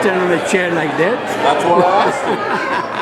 stand on a chair like that. That's what I asked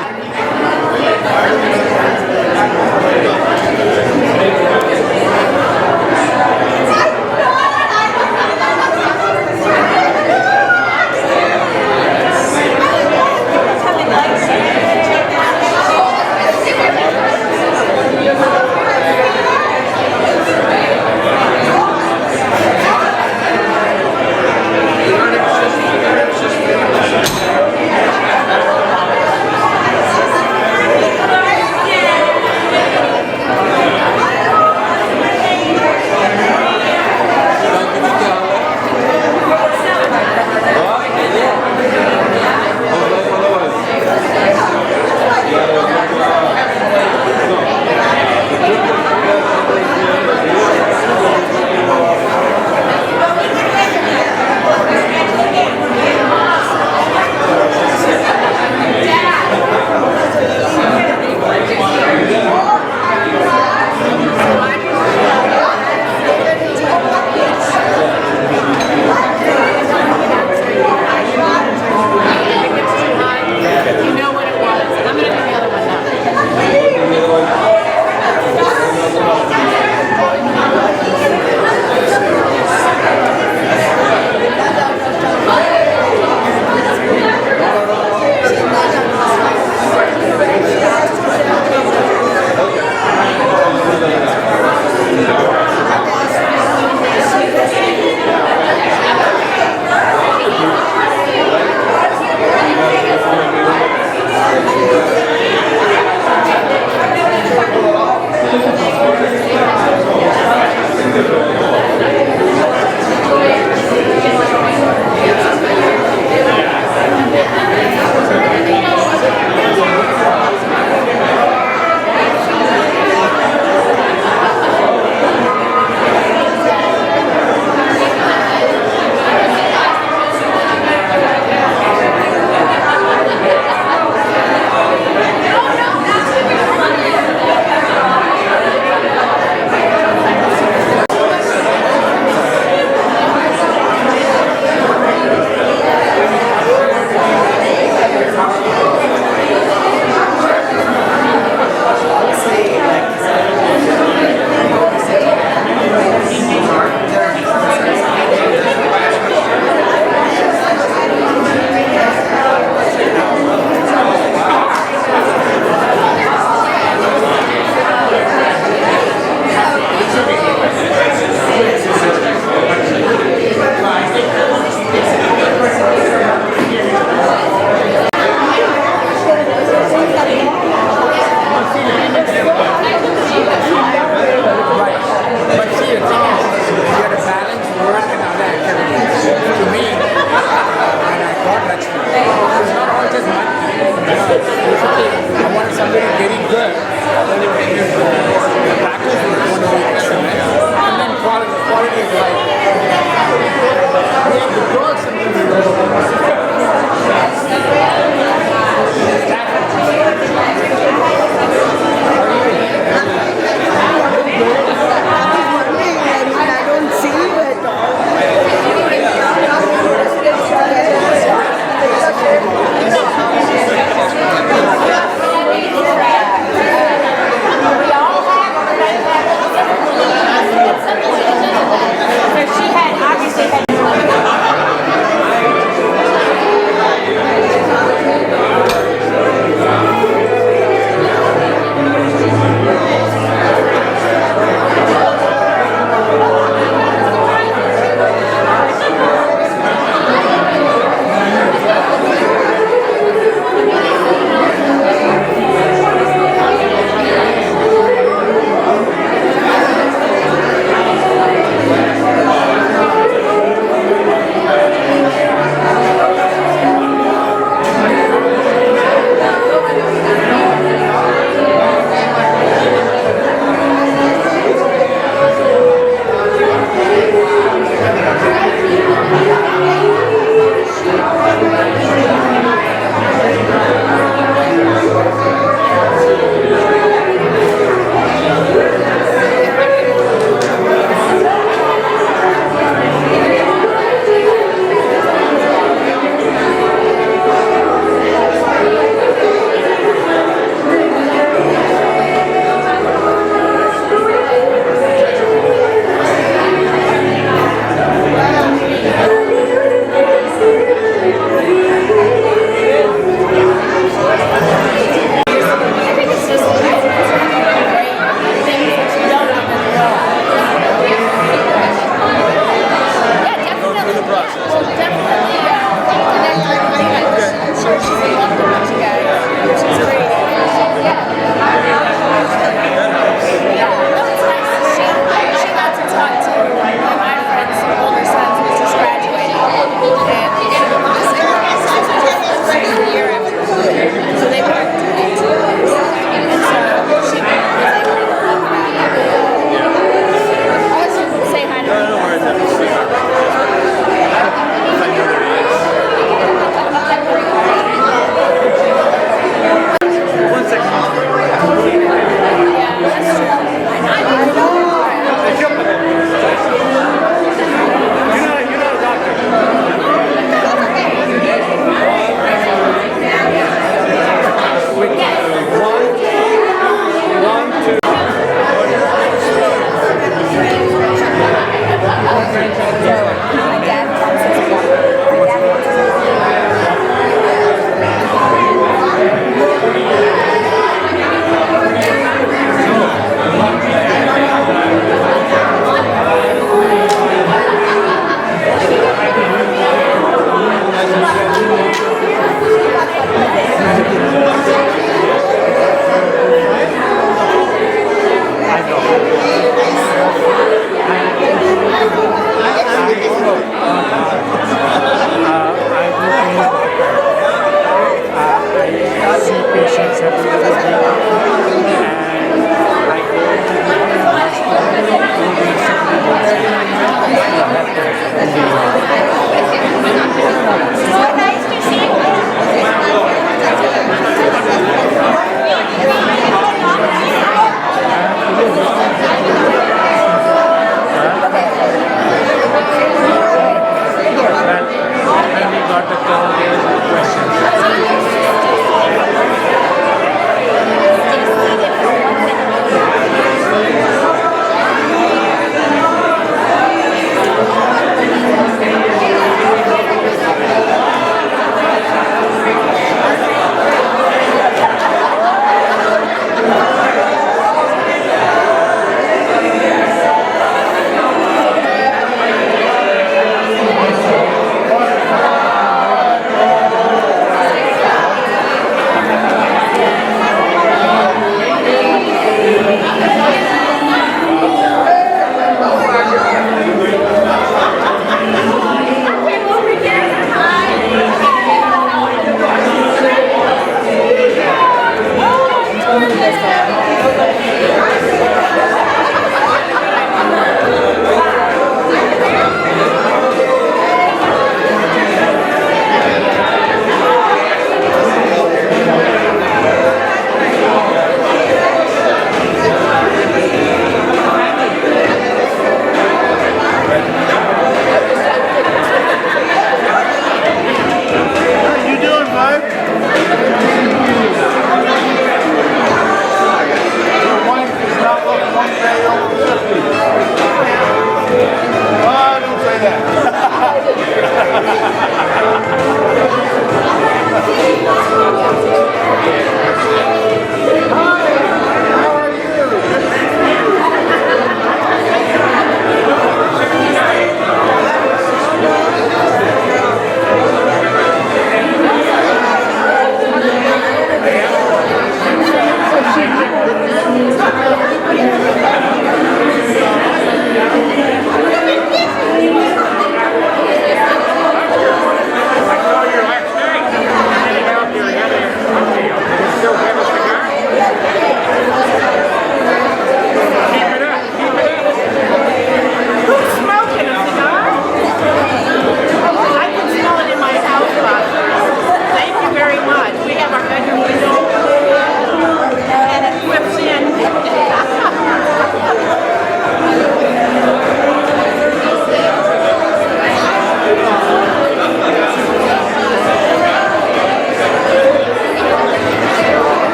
We all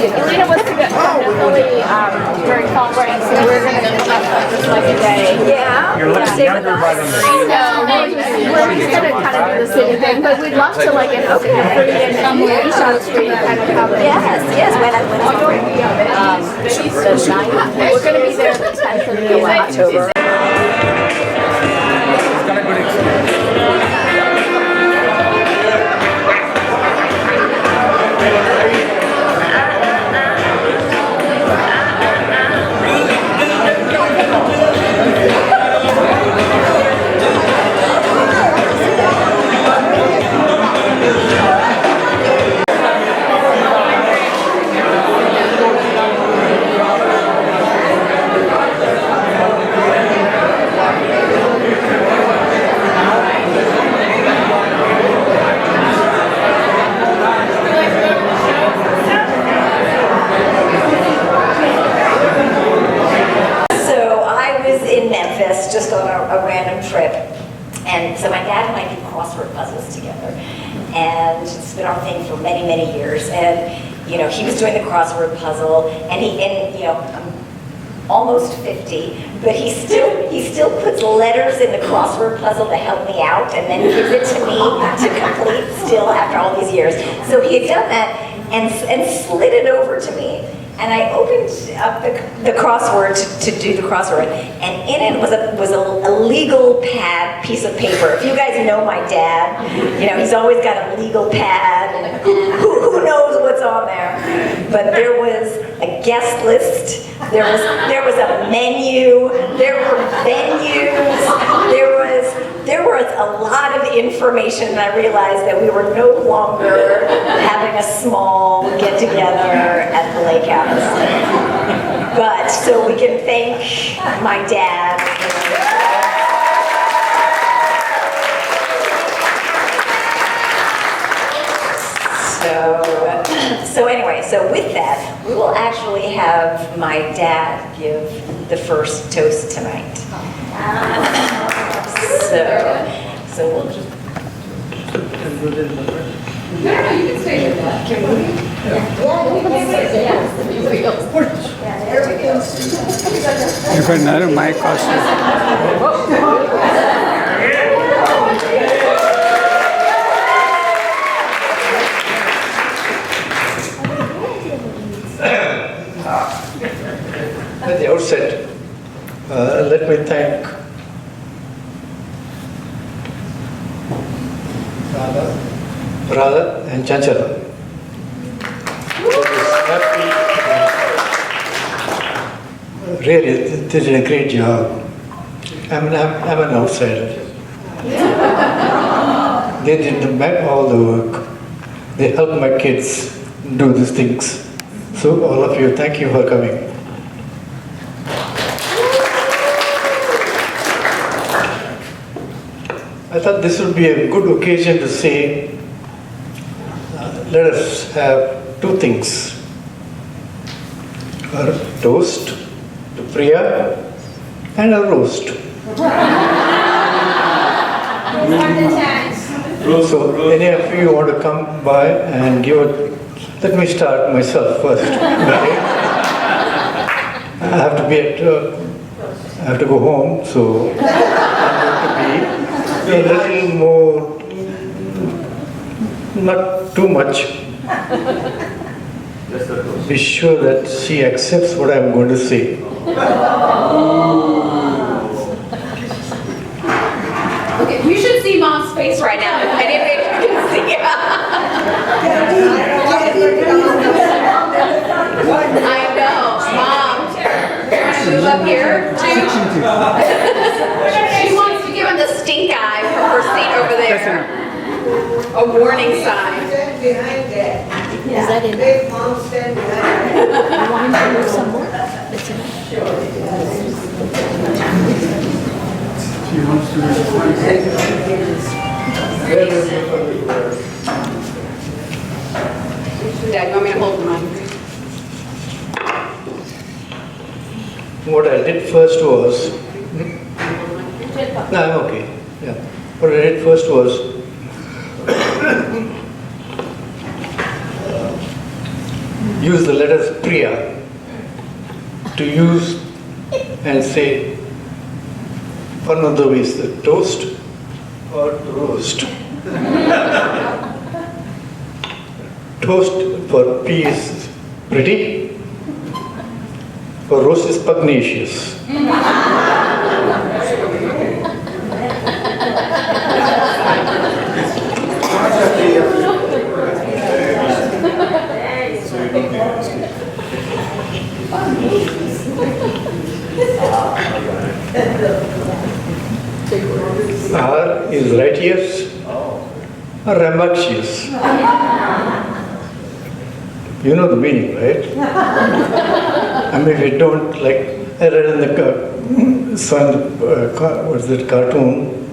Elena was to go definitely during fall break, so we're going to come up just like a day. Yeah. You're looking younger by the minute. So we're just going to kind of do the city thing, but we'd love to, like, if it's free and somewhere Shot Street kind of come. Yes. When is the break? The 9th. We're going to be there the 10th of October. It's got a good experience. Just on a random trip, and so my dad and I do crossword puzzles together, and it's been our thing for many, many years. And you know, he was doing the crossword puzzle, and you know, I'm almost 50, but he still puts letters in the crossword puzzle to help me out, and then gives it to me to complete still after all these years. So he had done that and slid it over to me. And I opened up the crossword to do the crossword, and in it was a legal pad piece of paper. If you guys know my dad, you know, he's always got a legal pad, and who knows what's on there. But there was a guest list, there was a menu, there were venues, there was a lot of information, and I realized that we were no longer having a small get-together at the lake house. But, so we can thank my dad. So anyway, so with that, we will actually have my dad give the first toast tonight. So we'll just... No, you can stay with that. Can we? If another mic At the outset, let me thank Radha and Chanchala for this happy, really, they did a great job. I'm an outsider. They did all the work. They helped my kids do these things. So all of you, thank you for coming. I thought this would be a good occasion to say, let us have two things. A toast to Priya and a roast. So any of you want to come by and give it, let me start myself first. I have to be I have to go home, so I'm going to be a little more, not too much. Be sure that she accepts what I'm going to say. Okay, you should see Mom's face right now. If any of you can see it. I know, Mom. You want to move up here too? She wants to give him the stink eye from her seat over there. A warning sign. Behind that. Is that in? Big mom stand behind that. You want him to move some more? It's in. She wants to Dad, you want me to hold the mic? What I did first was, no, I'm okay. Yeah. What I did first was, use the letters Priya to use and say one of the ways, the toast or roast. Toast for P is pretty, for roast is pugnacious. R is righteous or rambunctious. You know the meaning, right? I mean, if you don't, like, I read in the what's that cartoon?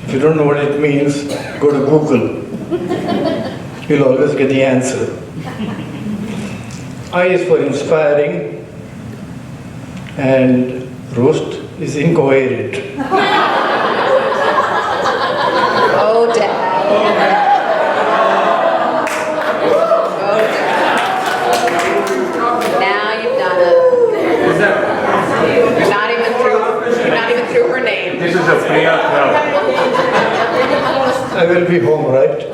If you don't know what it means, go to Google. You'll always get the answer. I is for inspiring, and roast is incoherent. Oh, Dad. Oh, Dad. Now you've done it. You're not even through her name. This is a Priya club. I will be home, right?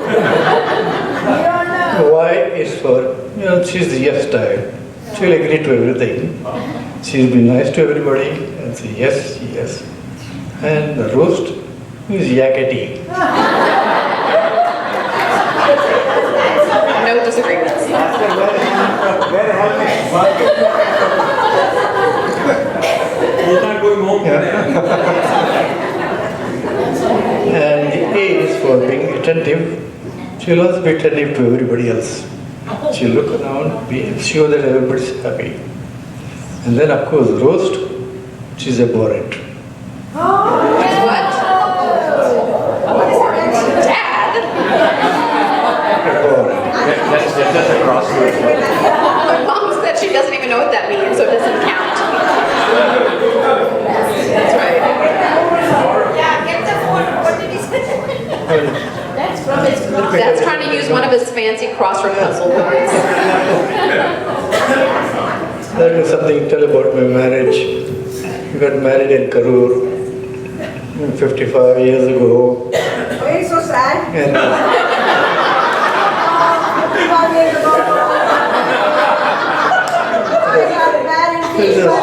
Y is for, she's the yes type. She'll agree to everything. She'll be nice to everybody and say yes, yes. And the roast is yakety. No disagreements. He's not going home today. And the A is for being attentive. She'll also be attentive to everybody else. She'll look around, be sure that everybody's happy. And then, of course, roast, she's abhorrent. What? Dad? Abhorrent. That's a crossword. My mom said she doesn't even know what that means, so it doesn't count. That's right. Yeah, get the phone. What did he say? Dad's trying to use one of his fancy crossword puzzle words. That is something to tell about my marriage. We got married in Karur 55 years ago. Oh, it's so sad. And 55 years ago. I got married. it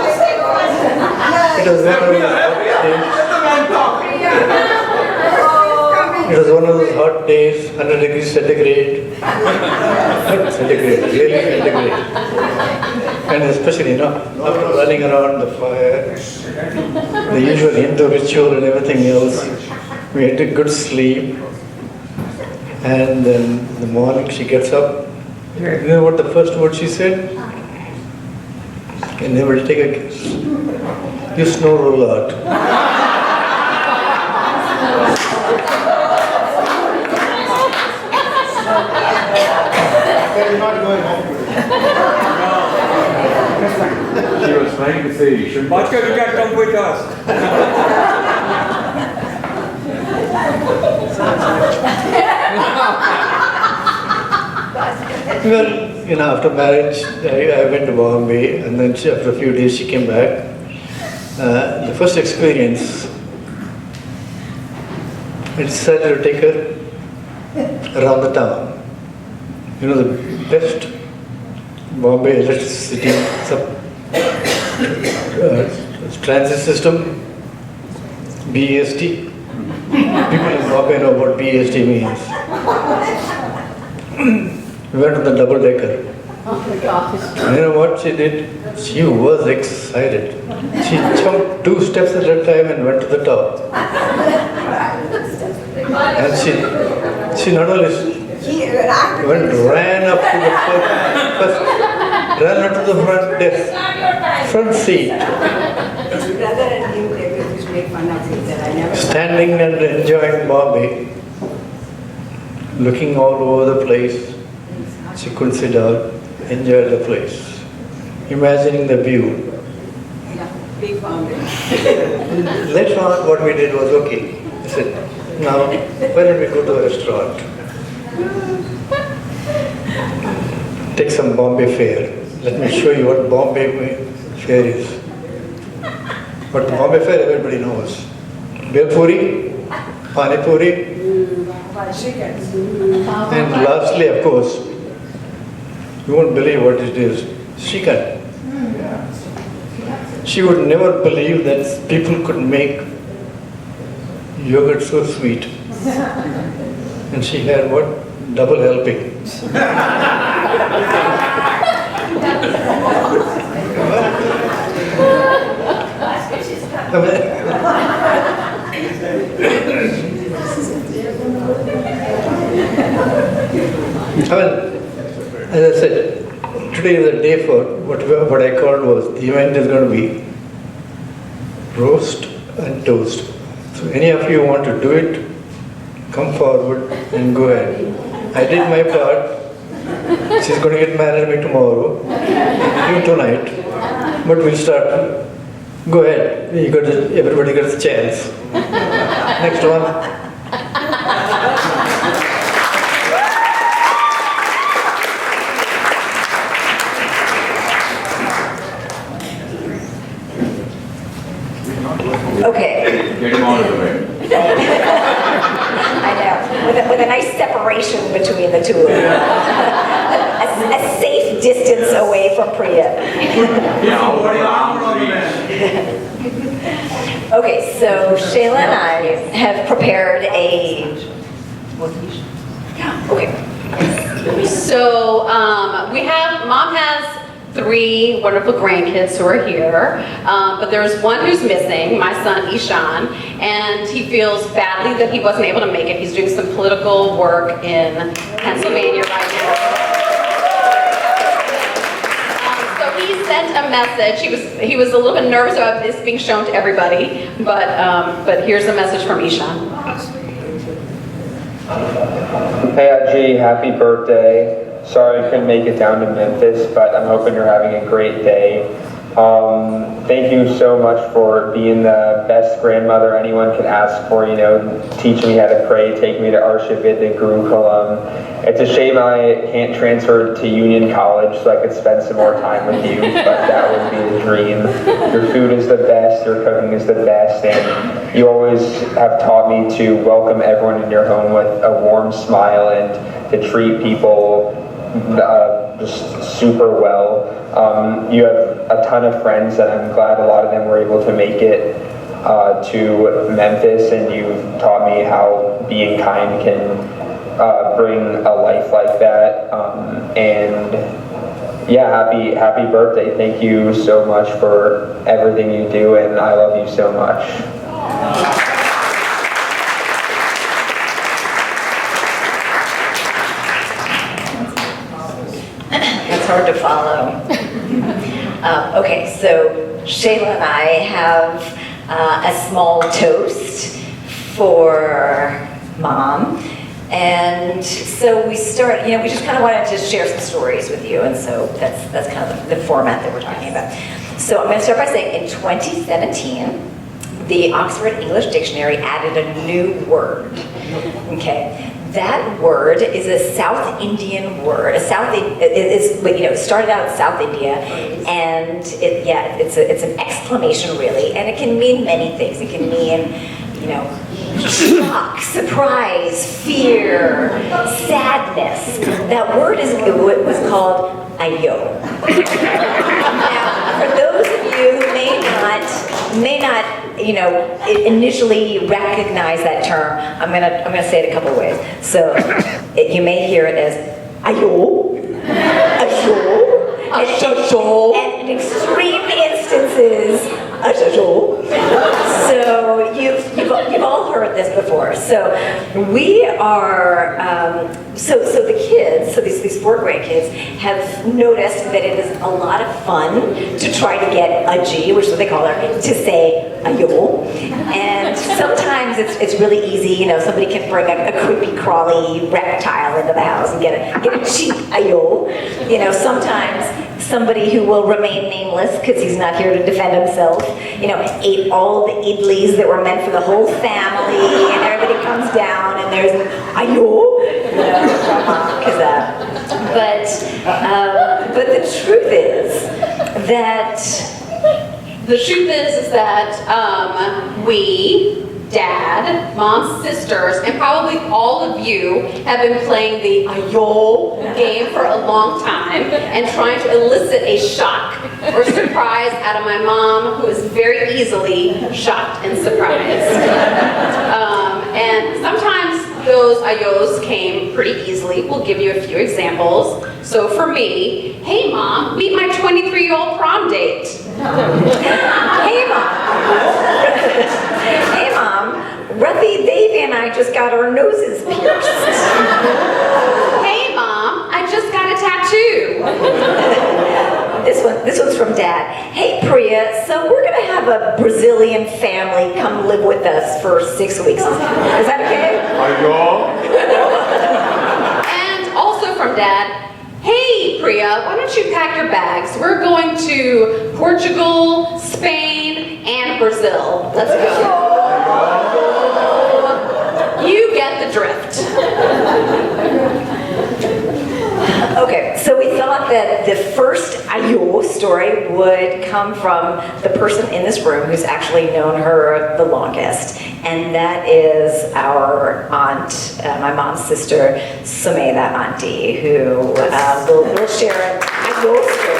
was one of those hot days. It was one of those hot days, 100 degrees centigrade. Not centigrade, really centigrade. And especially, after running around the fire, the usual Hindu ritual and everything else, we had a good sleep. And then in the morning she gets up. You know what the first word she said? Can never take a kiss. You snore a lot. She was trying to say you should. Bhaskar, you can come with us. Well, after marriage, I went to Bombay, and then after a few days she came back. The first experience, I decided to take her around the town. The best Bombay electricity transit system, BEST. People in Bombay know what BEST means. We went on the double decker. Oh my gosh. And you know what she did? She was excited. She jumped 2 steps at a time and went to the top. And she not only ran up to the ran up to the front seat, Brother and him, they used to make fun of me that I never. standing and enjoying Bombay, looking all over the place. She couldn't sit down, enjoy the place, imagining the view. Big fountain. Later on, what we did was, okay, I said, now, why don't we go to a restaurant? take some Bombay fare. Let me show you what Bombay fare is. But the Bombay fare everybody knows. Bhel puri, pani puri, and lastly, of course, you won't believe what it is, Srikhand. She would never believe that people could make yogurt so sweet. And she had what? Double helping. As I said, today is a day for what I called was, the event is going to be roast and toast. So any of you want to do it, come forward and go ahead. I did my part. She's going to get married to me tomorrow, you tonight, but we'll start. Go ahead, everybody gets a chance. Next one. Okay. Get him out of the way. I know, with a nice separation between the two of them. A safe distance away from Priya. Yeah, over the arms reach. Okay, so Shayla and I have prepared a... Okay. So Mom has 3 wonderful grandkids who are here, but there's one who's missing, my son Ishan, and he feels badly that he wasn't able to make it. He's doing some political work in Pennsylvania right now. So he sent a message. He was a little bit nervous about this being shown to everybody, but here's a message from Ishan. Hey Ajay, happy birthday. Sorry I couldn't make it down to Memphis, but I'm hoping you're having a great day. Thank you so much for being the best grandmother anyone could ask for, teaching me how to pray, taking me to Arsha Vidya Gurukulam. It's a shame I can't transfer to Union College so I could spend some more time with you, but that would be the dream. Your food is the best, your cooking is the best, and you always have taught me to welcome everyone in your home with a warm smile and to treat people just super well. You have a ton of friends, and I'm glad a lot of them were able to make it to Memphis, and you've taught me how being kind can bring a life like that. And yeah, happy birthday. Thank you so much for everything you do, and I love you so much. Hard to follow. Okay, so Shayla and I have a small toast for Mom. And so we start, we just kind of wanted to share some stories with you, and so that's kind of the format that we're talking about. So I'm going to start by saying in 2017, the Oxford English Dictionary added a new word. Okay. That word is a South Indian word. It started out in South India, and it's an exclamation really, and it can mean many things. It can mean, shock, surprise, fear, sadness. That word was called ayo. Now, for those of you who may not initially recognize that term, I'm gonna say it a couple of ways. So you may hear it as ayo, ayo, and in extreme instances, ayo. So you've all heard this before. So we are so the kids, so these 4 grandkids have noticed that it is a lot of fun to try to get Aji, which is what they call her, to say ayo. And sometimes it's really easy, somebody can bring a creepy crawly reptile into the house and get a cheap ayo. Sometimes somebody who will remain nameless because he's not here to defend himself, ate all the idlis that were meant for the whole family, and everybody comes down and there's ayo, because But the truth is that The truth is that we, Dad, Mom's sisters, and probably all of you have been playing the Ayo game for a long time and trying to elicit a shock or surprise out of my mom, who is very easily shocked and surprised. And sometimes those Ayos came pretty easily. We'll give you a few examples. So for me, hey Mom, meet my 23-year-old prom date. Hey Mom. Hey Mom, Ruthie, Davy and I just got our noses pierced. Hey Mom, I just got a tattoo. This one's from Dad. Hey Priya, so we're gonna have a Brazilian family come live with us for 6 weeks. Is that okay? And also from Dad, hey Priya, why don't you pack your bags? We're going to Portugal, Spain, and Brazil. Let's go. You get the drift. Okay, so we thought that the first Ayo story would come from the person in this room who's actually known her the longest, and that is our aunt, my mom's sister, Sumeda Auntie, who will share an Ayo story.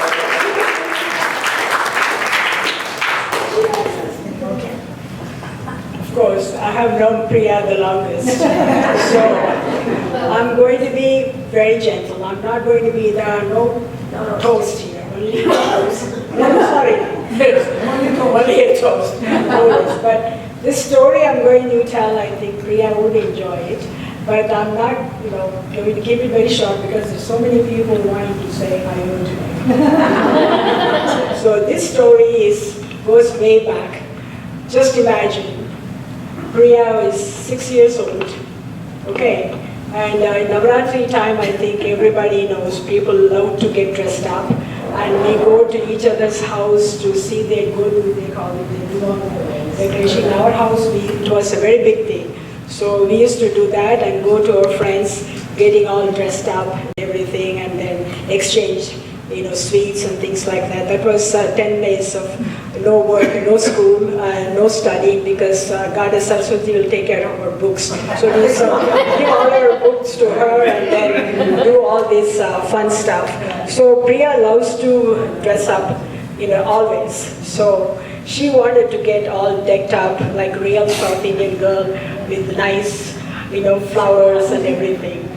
Of course, I have known Priya the longest. So I'm going to be very gentle. I'm not going to be, there are no toast here, only toast. No, sorry, only a toast. Always. But this story I'm going to tell, I think Priya would enjoy it. But I'm not, going to keep it very short because there's so many people wanting to say I own today. So this story goes way back. Just imagine. Priya is 6 years old, okay? And in Navratri time, I think everybody knows people love to get dressed up. And we go to each other's house to see their good, they call it, they do all the decoration. In our house, it was a very big thing. So we used to do that and go to our friends, getting all dressed up and everything, and then exchange, sweets and things like that. That was 10 days of no work, no school, no studying, because Goddess Saraswati will take care of our books. So we give all our books to her and then do all this fun stuff. So Priya loves to dress up, always. So she wanted to get all decked up like real South Indian girl with nice, flowers and everything.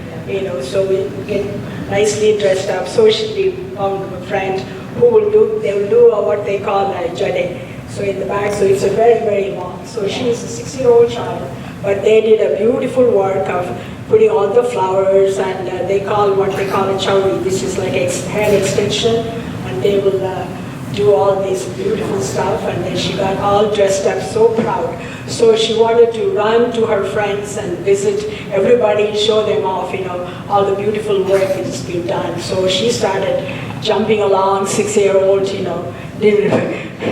So we get nicely dressed up. So she found a friend who will do, they will do what they call a jade. So in the back, so it's a very, very long. So she is a 6-year-old child, but they did a beautiful work of putting all the flowers, and they call what they call a chowri. This is like a hair extension, and they will do all this beautiful stuff, and then she got all dressed up, so proud. So she wanted to run to her friends and visit everybody, show them off, all the beautiful work that's been done. So she started jumping along, 6-year-old,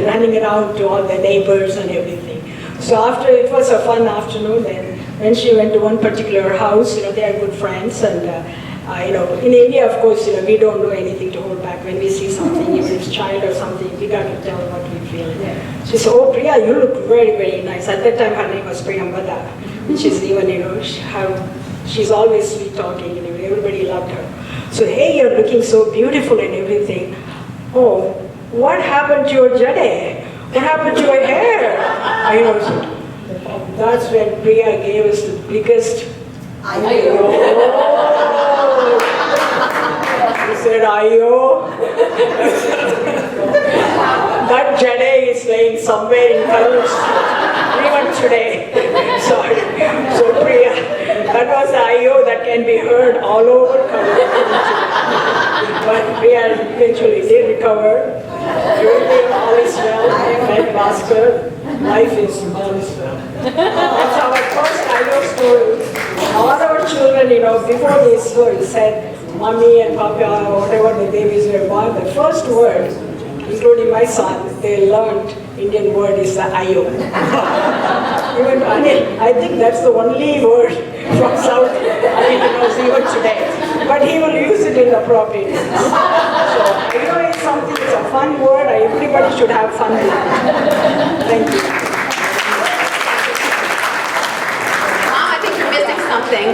running around to all the neighbors and everything. So after, it was a fun afternoon, then when she went to one particular house, they are good friends, and in India, of course, we don't do anything to hold back. When we see something, even if it's child or something, we got to tell what we feel. She said, oh, Priya, you look very, very nice. At that time, her name was Priyambada. She's even, she's always sweet talking, and everybody loved her. So, hey, you're looking so beautiful and everything. Oh, what happened to your jade? What happened to your hair? That's when Priya gave us the biggest He said, Ayo. That jade is laying somewhere in Kalush, even today. Sorry. So Priya, that was Ayo that can be heard all over Kalush. But Priya eventually did recover. Everything, all is well. Thank Master. Life is all is well. That's our first Ayo story. All our children, before they said mommy and papa or whatever the babies were born, the first word, including my son, they learned, Indian word is ayo. Even Anil, I think that's the only word from South Anil knows even today. But he will use it in appropriate sense. So ayo is something, it's a fun word. Everybody should have fun with it. Thank you. Mom, I think you're missing something.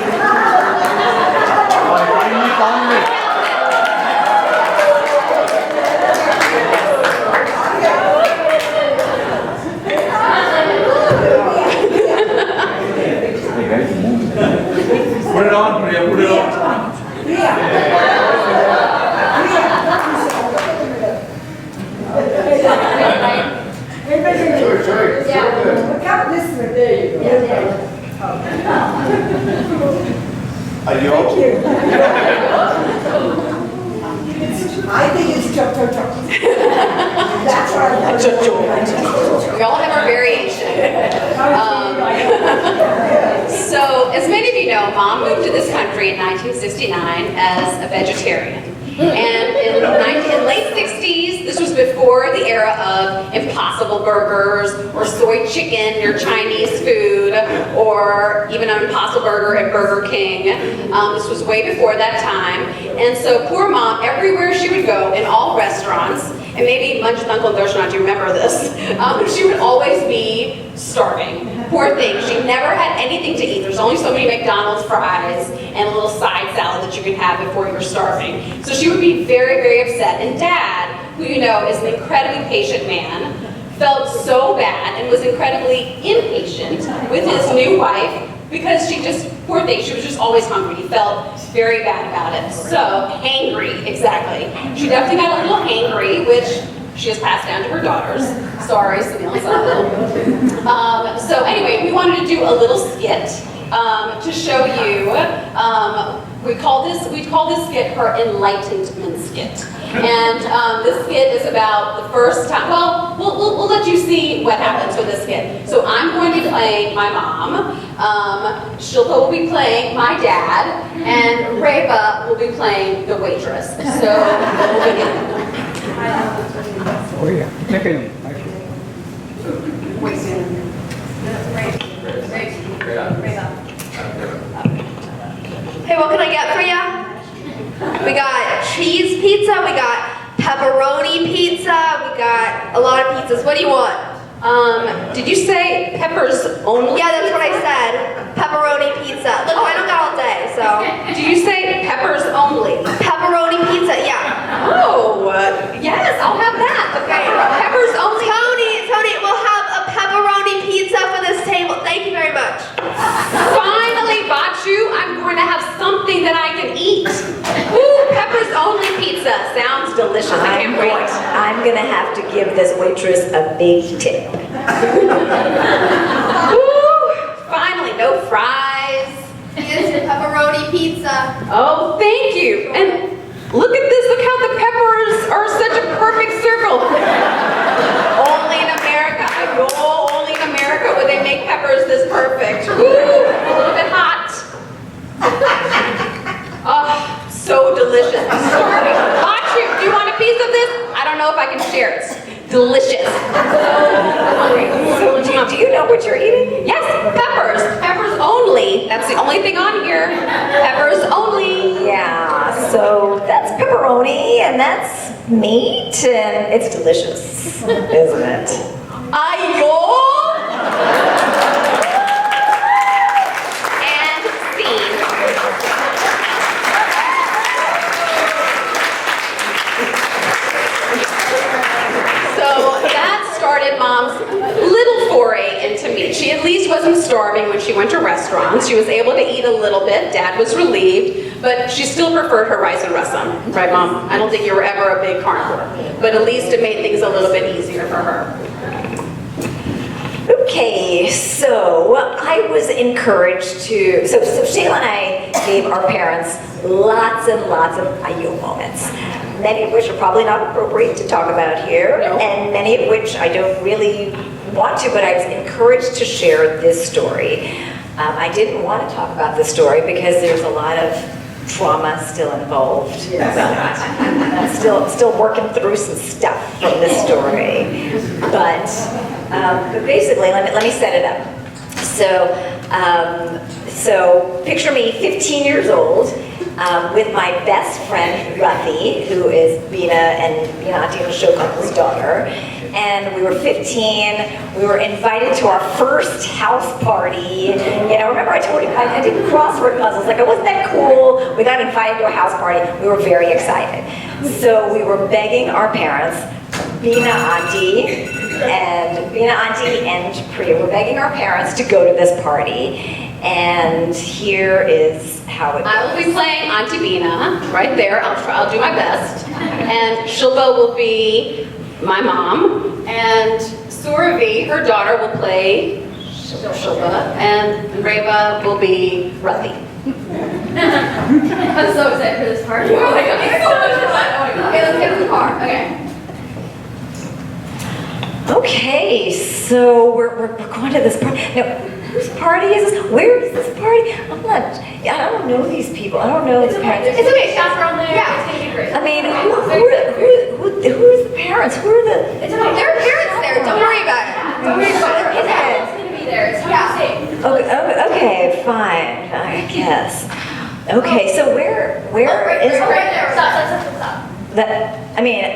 finally found it. Put it on, Priya, put it on. Are you okay? I think it's chop chop chop. That's what I like. We all have our variation. So, as many of you know, Mom moved to this country in 1969 as a vegetarian. And in late 60s, this was before the era of Impossible Burgers or soy chicken or Chinese food or even an Impossible Burger at Burger King. This was way before that time. And so poor Mom, everywhere she would go, in all restaurants, and maybe Munch with Uncle Darshan, do you remember this? She would always be starving. Poor thing, she never had anything to eat. There's only so many McDonald's fries and a little side salad that you can have before you're starving. So she would be very, very upset. And Dad, who you know is an incredibly patient man, felt so bad and was incredibly impatient with his new wife because she just, poor thing, she was just always hungry. He felt very bad about it. So, hangry, exactly. She definitely got a little hangry, which she has passed down to her daughters. Sorry, Sunil and Sahil. So anyway, we wanted to do a little skit to show you. We call this skit her enlightenment skit. And this skit is about the first time. Well, we'll let you see what happens with this skit. So I'm going to be playing my mom. Shilpa will be playing my dad, and Reba will be playing the waitress. So we'll begin. Oh yeah, take Hey, what can I get for you? We got cheese pizza, we got pepperoni pizza, we got a lot of pizzas. What do you want? Did you say peppers only? Yeah, that's what I said. Pepperoni pizza. Look, I don't got all day, so. Did you say peppers only? Pepperoni pizza, yeah. Oh, yes, I'll have that. Okay, peppers only. Tony, we'll have a pepperoni pizza for this table. Thank you very much. Finally, Bachu, I'm going to have something that I can eat. Ooh, peppers only pizza. Sounds delicious. I can't wait. I'm going to have to give this waitress a big tip. Ooh, finally, no fries. Here's your pepperoni pizza. Oh, thank you. And look at this. Look how the peppers are such a perfect circle. Only in America. I know only in America would they make peppers this perfect. Ooh, a little bit hot. Oh, so delicious. Sorry. Bachu, do you want a piece of this? I don't know if I can share it. It's delicious. So do you know what you're eating? Yes, peppers. Peppers only. That's the only thing on here. Peppers only. Yeah, so that's pepperoni and that's meat and it's delicious, isn't it? Ayo! And scene. So that started Mom's little foray into meat. She at least wasn't starving when she went to restaurants. She was able to eat a little bit. Dad was relieved, but she still preferred her rice and rasam. Right, Mom? I don't think you were ever a big carnivore, but at least it made things a little bit easier for her. Okay, so I was encouraged to, so Shayla and I gave our parents lots and lots of ayo moments, many of which are probably not appropriate to talk about here, No. and many of which I don't really want to, but I was encouraged to share this story. I didn't want to talk about this story because there's a lot of drama still involved. Still working through some stuff from this story. But basically, let me set it up. So picture me 15 years old with my best friend, Ruthie, who is Bina and Auntie Shokun's daughter. And we were 15, we were invited to our first house party. Remember I told you, I did crossword puzzles, like, wasn't that cool? We got invited to a house party, we were very excited. So we were begging our parents, Bina Auntie and Priya were begging our parents to go to this party. And here is how it goes. I will be playing Auntie Bina right there. I'll do my best. And Shilpa will be my mom, and Suravi, her daughter, will play Shilpa, and Reva will be Ruthie. I'm so excited for this part. Oh my god. Okay, let's get in the car. Okay. Okay, so we're going to this party. Now, whose party is this? Where is this party? I don't know these people. I don't know these parents. It's okay, chaperone there. Yeah. It's gonna be great. I mean, who is the parents? Who are the? It's okay. There are parents there. Don't worry about it. Don't worry about it. It's gonna be there. It's safe. Okay, fine, I guess. Okay, so where is Right there. Stop. I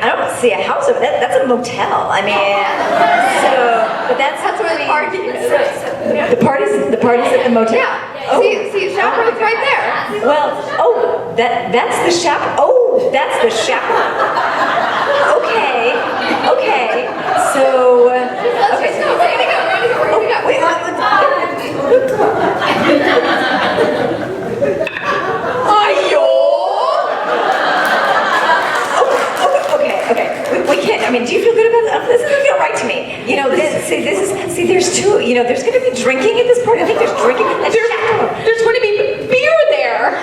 don't see a house over that. That's a motel. But that's where the party is. The party's at the motel. Yeah. Oh. See, chaperone's right there. Well, that's the chaperone. Oh, that's the chaperone. Okay. So. Let's go. Ready to go. Wait. Okay. We can't. Do you feel good about that? This doesn't feel right to me. There's two. There's going to be drinking at this party. I think there's drinking. There's going to be beer there.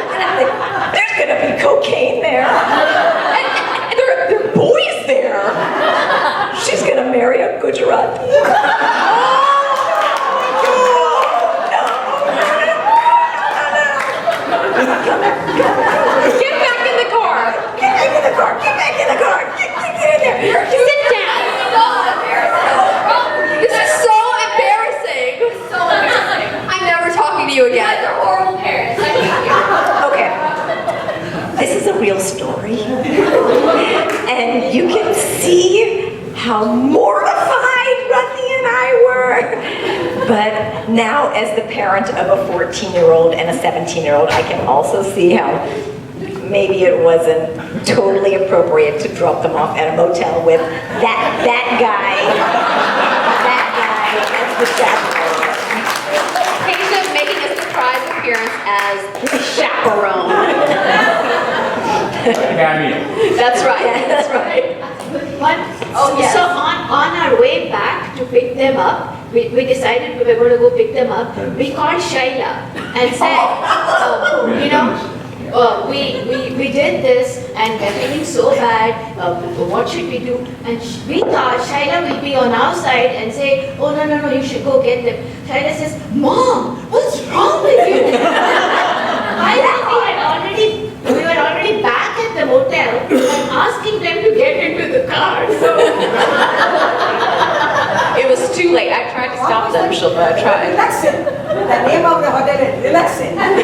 There's going to be cocaine there. And there are boys there. She's going to marry a Gujarati. Get back in the car. Get back in the car. Get in there. Sit down. This is so embarrassing. I'm never talking to you again. They're horrible parents. I hate you. Okay. This is a real story. And you can see how mortified Ruthie and I were. But now, as the parent of a 14-year-old and a 17-year-old, I can also see how maybe it wasn't totally appropriate to drop them off at a motel with that guy as the chaperone. Keisha making a surprise appearance as chaperone. That's right. So on our way back to pick them up, we decided we were going to go pick them up. We called Shaila and said, we did this and we're feeling so bad. What should we do? And we thought Shaila will be on our side and say, oh no, you should go get them. Shaila says, Mom, what's wrong with you? I think we were already back at the motel and asking them to get into the car. So It was too late. I tried to stop them, Shilpa. I tried. Relaxing. The name of the hotel is Relaxing. And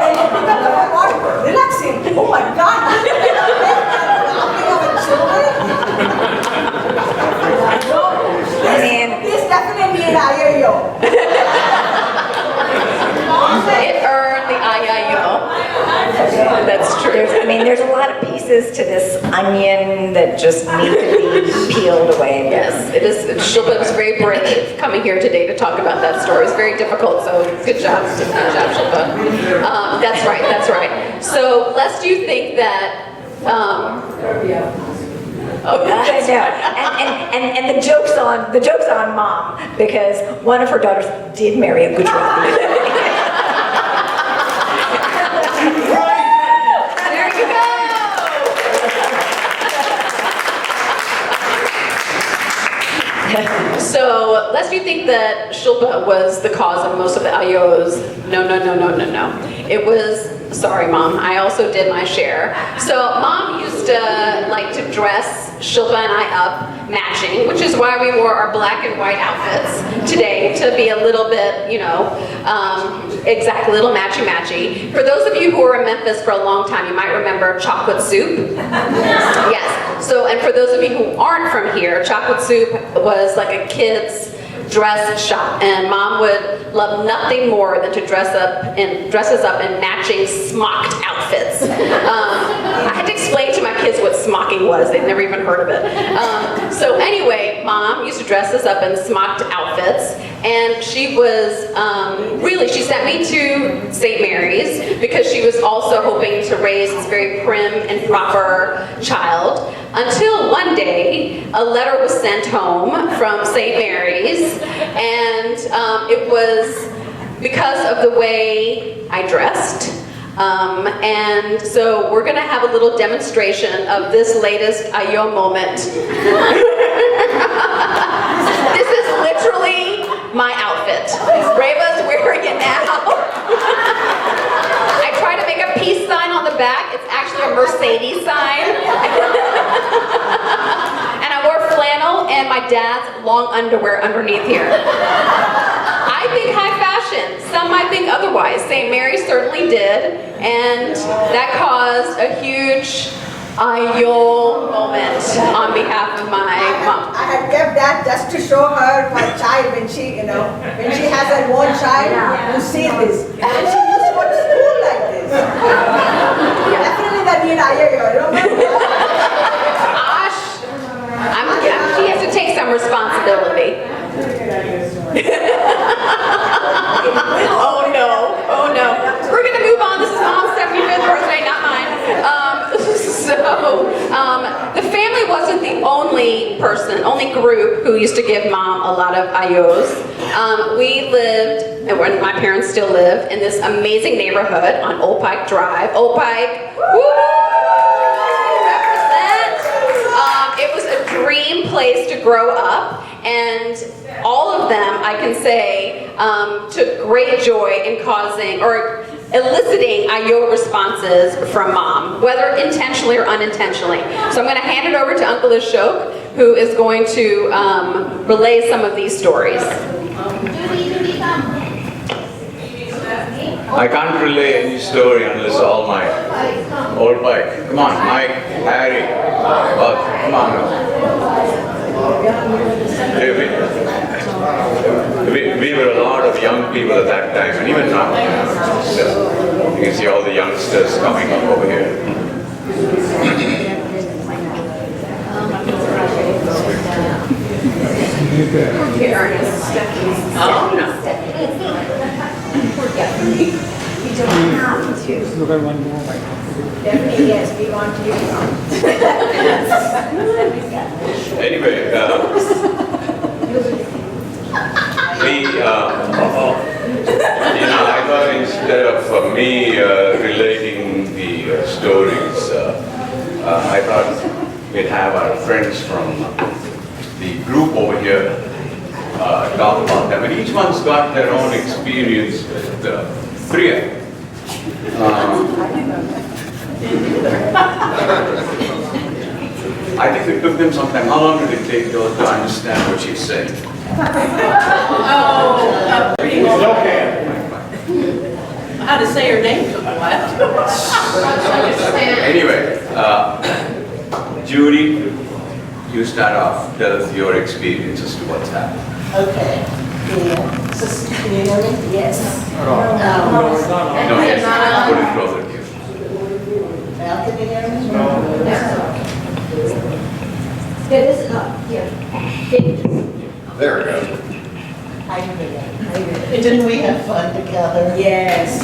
then you pick up the phone, Relaxing. Oh my God. This definitely an IAO. It earned the IIO. That's true. There's a lot of pieces to this onion that just need to be peeled away. Yes, it is. Shilpa was very brave coming here today to talk about that story. It's very difficult, so good job. Good job, Shilpa. That's right. So, lest you think that... That's and the joke's on Mom, because one of her daughters did marry a Gujarati. There you go. So lest you think that Shilpa was the cause of most of the ayos, no. It was, sorry Mom, I also did my share. So Mom used to like to dress Shilpa and I up matching, which is why we wore our black and white outfits today, to be a little bit, exact little matchy-matchy. For those of you who were in Memphis for a long time, you might remember chocolate soup. Yes. So, and for those of you who aren't from here, chocolate soup was like a kid's dress shop, and Mom would love nothing more than to dress us up in matching smocked outfits. I had to explain to my kids what smocking was. They'd never even heard of it. So anyway, Mom used to dress us up in smocked outfits, and she was she sent me to St. Mary's because she was also hoping to raise this very prim and proper child, until one day a letter was sent home from St. Mary's, and it was because of the way I dressed. And so we're going to have a little demonstration of this latest Ayo moment. This is literally my outfit. Reva's wearing it now. I try to make a peace sign on the back. It's actually a Mercedes sign. And I wore flannel and my dad's long underwear underneath here. I think high fashion. Some might think otherwise. St. Mary's certainly did, and that caused a huge Ayo moment on behalf of my mom. I had kept that just to show her my child when she has her own child who sees this. And she used to go to school like this. Definitely that need Ayo, remember? She has to take some responsibility. Oh no. We're gonna move on. This is Mom's 75th birthday, not mine. The family wasn't the only group who used to give Mom a lot of ayos. We lived, and when my parents still live, in this amazing neighborhood on Old Pike Drive. Old Pike, woo! Represent. It was a dream place to grow up, and all of them, I can say, took great joy in causing or eliciting Ayo responses from Mom, whether intentionally or unintentionally. So I'm going to hand it over to Uncle Ashok, who is going to relay some of these stories. I can't relay any story unless all mine. Old Mike. Come on, Mike, Harry, Buck, come on now. We were a lot of young people at that time, and even now. So you can see all the youngsters coming up over here. We don't have to. Look at one more. Definitely, yes, we want you to. Anyway, I thought instead of me relating the stories, I thought we'd have our friends from the group over here talk about them. And each one's got their own experience with Priya. I think it took them some time. How long did it take to understand what she's saying? It's okay. How to say her name took a while. Anyway, Judy, you start off. Tell us your experience as to what's happened. Okay. Can you hear me? Yes. No, yes. Put it closer to you. Now can you hear me? There we go. Didn't we have fun together? Yes.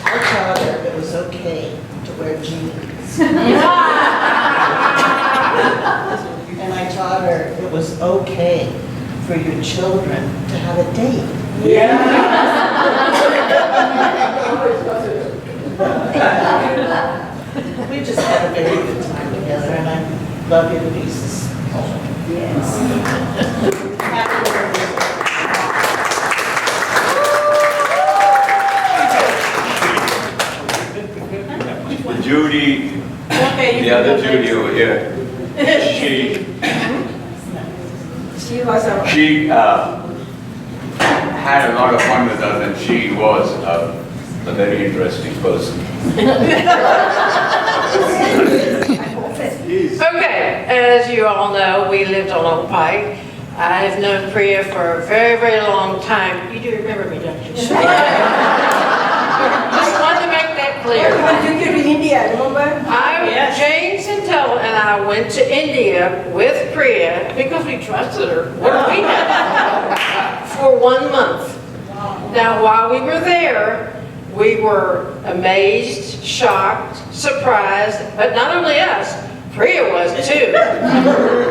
I taught her it was okay to wear jeans. And I taught her it was okay for your children to have a date. We just had a very good time together, and I love you to pieces. Judy, Okay, you the can other go Judy next. over here, She was a. she had a lot of fun with us, and she was a very interesting person. Okay, as you all know, we lived on Old Pike. I have known Priya for a very, very long time. You do remember me, don't you? Just wanted to make that clear. I took you to India, remember? Jane Santel and I went to India with Priya because we trusted her. What did we have? For 1 month. Now, while we were there, we were amazed, shocked, surprised, but not only us, Priya was too.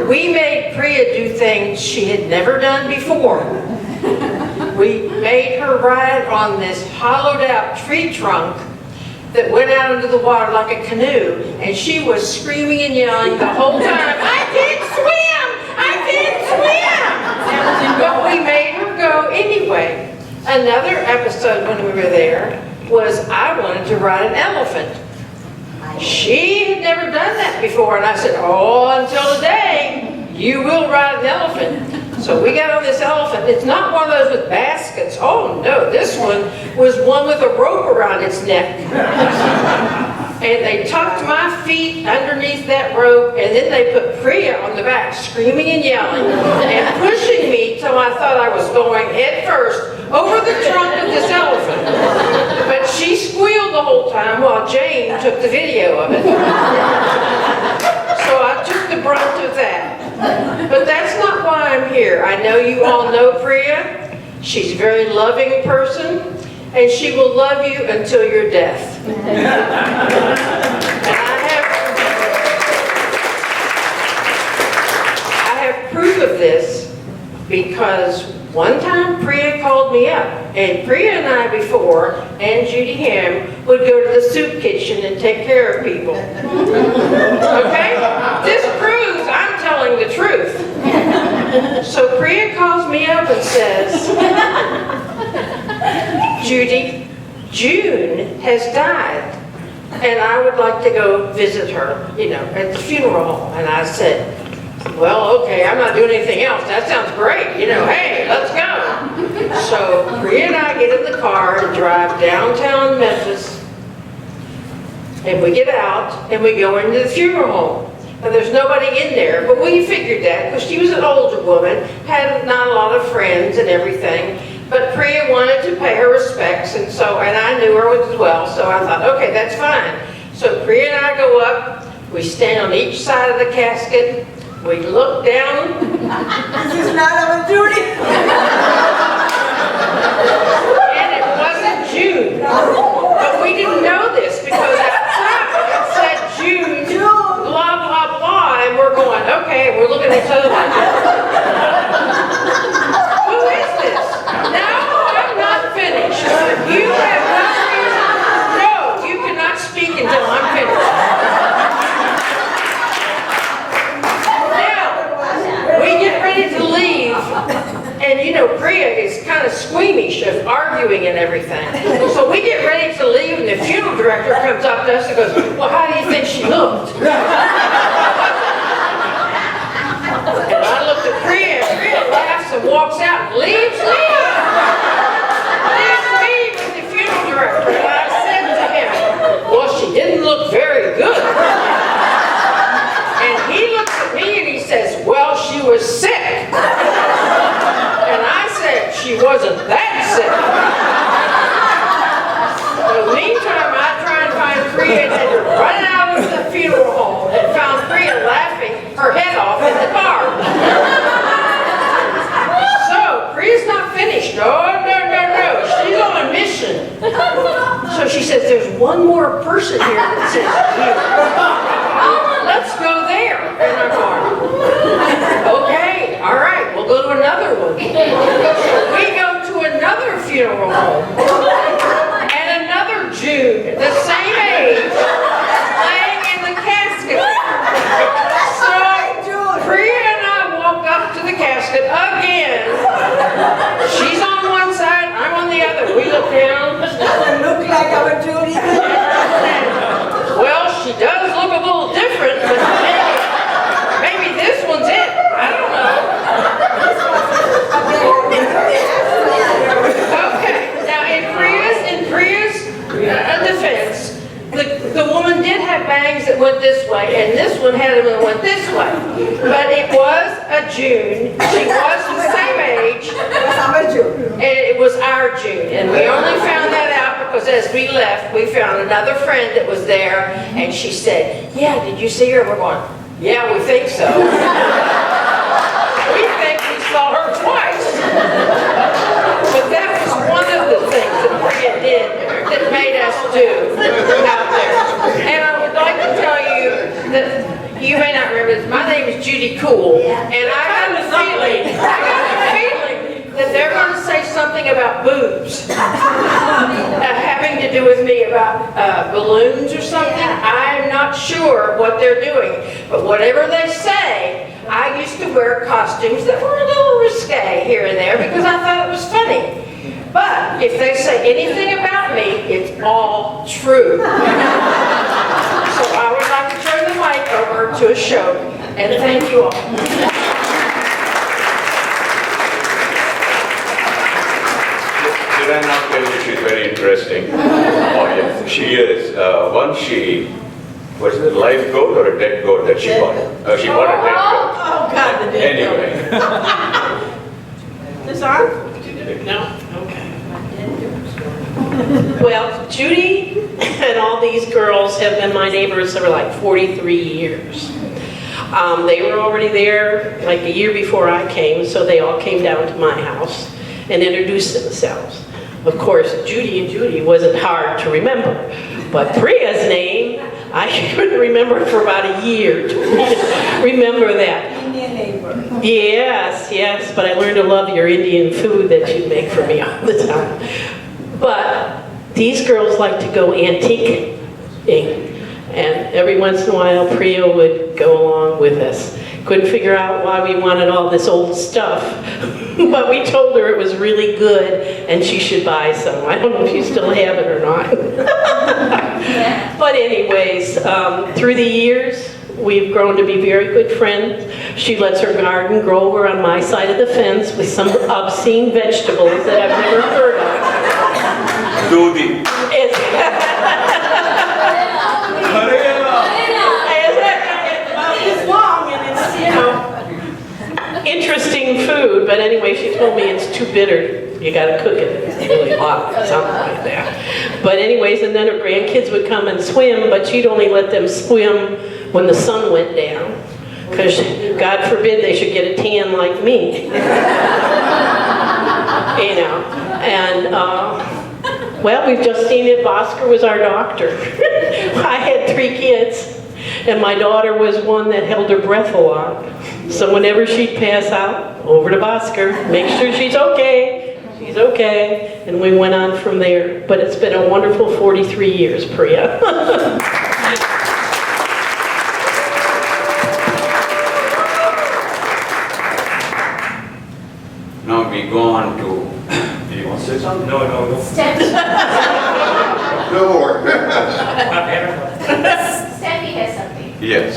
We made Priya do things she had never done before. We made her ride on this hollowed out tree trunk that went out into the water like a canoe, and she was screaming and yelling the whole time, "I can't swim! I can't swim!" But we made her go anyway. Another episode when we were there was I wanted to ride an elephant. She had never done that before, and I said, "Oh, until today, you will ride an elephant." So we got on this elephant. It's not one of those with baskets. Oh no, this one was one with a rope around its neck. And they tucked my feet underneath that rope, and then they put Priya on the back, screaming and yelling, and pushing me till I thought I was going head first over the trunk of this elephant. But she squealed the whole time while Jane took the video of it. So I took the brunt of that. But that's not why I'm here. I know you all know Priya. She's a very loving person, and she will love you until your death. And I have proof of this because one time Priya called me up, and Priya and I before, and Judy Ham, would go to the soup kitchen and take care of people. Okay? This proves I'm telling the truth. So Priya calls me up and says, "Judy, June has died, and I would like to go visit her, at the funeral home." And I said, "Well, okay, I'm not doing anything else. That sounds great. Hey, let's go." So Priya and I get in the car and drive downtown Memphis, and we get out and we go into the funeral home. Now there's nobody in there, but we figured that because she was an older woman, had not a lot of friends and everything. But Priya wanted to pay her respects, and I knew her as well, so I thought, okay, that's fine. So Priya and I go up, we stand on each side of the casket, we look down. This is not our Judy. And it wasn't June. But we didn't know this because outside it said June, blah, blah, blah, and we're going, okay, we're looking at each other like, who is this? No, I'm not finished. You have no reason. No, you cannot speak until I'm finished. Now, we get ready to leave, and Priya is kind of squeamish of arguing and everything. So we get ready to leave, and the funeral director comes up to us and goes, "Well, how do you think she looked?" And I looked at Priya, and Priya laughs and walks out and leaves me with the funeral director. And I said to him, "Well, she didn't look very good." And he looks at me and he says, "Well, she was sick." And I said, "She wasn't that sick." So meantime, I try and find Priya and had to run out of the funeral home and found Priya laughing her head off in the car. So Priya's not finished. No. She's on a mission. So she says, "There's one more person here that says you. Let's go there." And I'm going, "Okay, all right, we'll go to another one." So we go to another funeral home, and another Jude, the same age, laying in the casket. So Priya and I walk up to the casket again. She's on one side, I'm on the other. We look down. Doesn't look like our Judy. Well, went this way, and this one had him that went this way. But it was a June. She was the same age. Summer June. And it was our June, and we only found that out because as we left, we found another friend that was there, and she said, yeah, did you see her? We're going, yeah, we think so. We think we saw her twice. But that was one of the things that Priya did that made us do out there. And I would like to tell you that you may not remember this. My name is Judy Cool, and I got a feeling that they're going to say something about boobs, having to do with me about balloons or something. I'm not sure what they're doing, but whatever they say, I used to wear costumes that were a little risque here and there because I thought it was funny. But if they say anything about me, it's all true. So I would like to turn the mic over to a show, and thank you all. Did I not tell you she's very interesting? Oh yes, she is. Once she, was it a live goat or a dead goat that she bought? She bought a dead goat. Oh God, the dead goat. Anyway. This on? No? Okay. Well, Judy and all these girls have been my neighbors for like 43 years. They were already there like a year before I came, so they all came down to my house and introduced themselves. Of course, Judy and Judy wasn't hard to remember, but Priya's name, I couldn't remember for about a year to remember that. Indian neighbor. Yes, yes, but I learned to love your Indian food that you make for me all the time. But these girls like to go antiquing, and every once in a while Priya would go along with us. Couldn't figure out why we wanted all this old stuff, but we told her it was really good and she should buy some. I don't know if you still have it or not. But anyways, through the years, we've grown to be very good friends. She lets her garden grow over on my side of the fence with some obscene vegetables that I've never heard of. Dudi. It's long and it's, you know, interesting food, but anyway, she told me it's too bitter. You gotta cook it. It's really hot, something like that. But anyways, and then her grandkids would come and swim, but she'd only let them swim when the sun went down. Because God forbid they should get a tan like me. You know, and well, we've just seen it. Oscar was our doctor. I had 3 kids, and my daughter was one that held her breath a lot. So whenever she'd pass out, over to Oscar, make sure she's okay. She's okay. And we went on from there. But it's been a wonderful 43 years, Priya. Now we go on to, do you want to say something? No. No more. Steffi has something. Yes.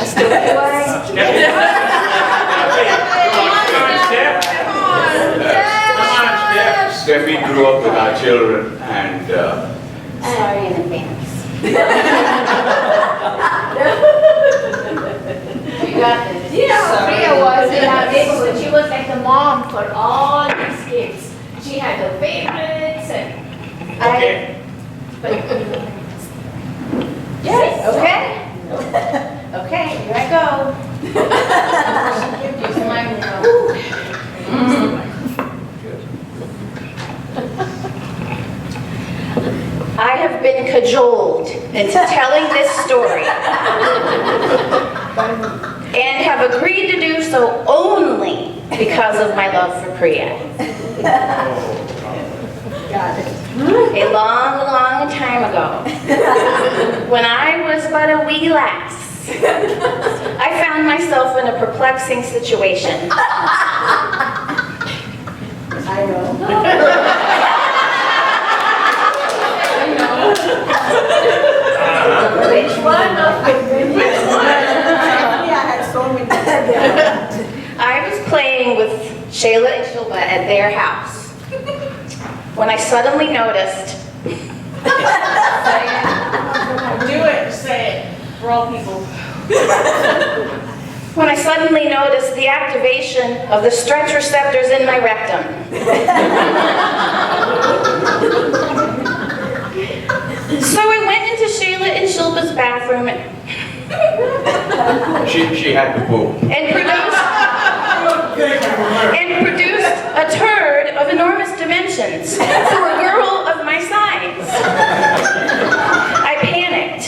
Steffi grew up with our children and Sorry in advance. You got this. You know how Priya was in our neighborhood. She was like the mom for all these kids. She had her favorites and yes, okay. Okay, here I go. Use the microphone. I have been cajoled into telling this story and have agreed to do so only because of my love for Priya. A long, long time ago, when I was but a wee lass, I found myself in a perplexing situation. I know. Which one of them? Which one? I had so many. I was playing with Shayla and Shilpa at their house when I suddenly noticed Do it, say it. for all people. When I suddenly noticed the activation of the stretch receptors in my rectum. So I went into Shayla and Shilpa's bathroom She had to poop. and produced a turd of enormous dimensions for a girl of my size. I panicked,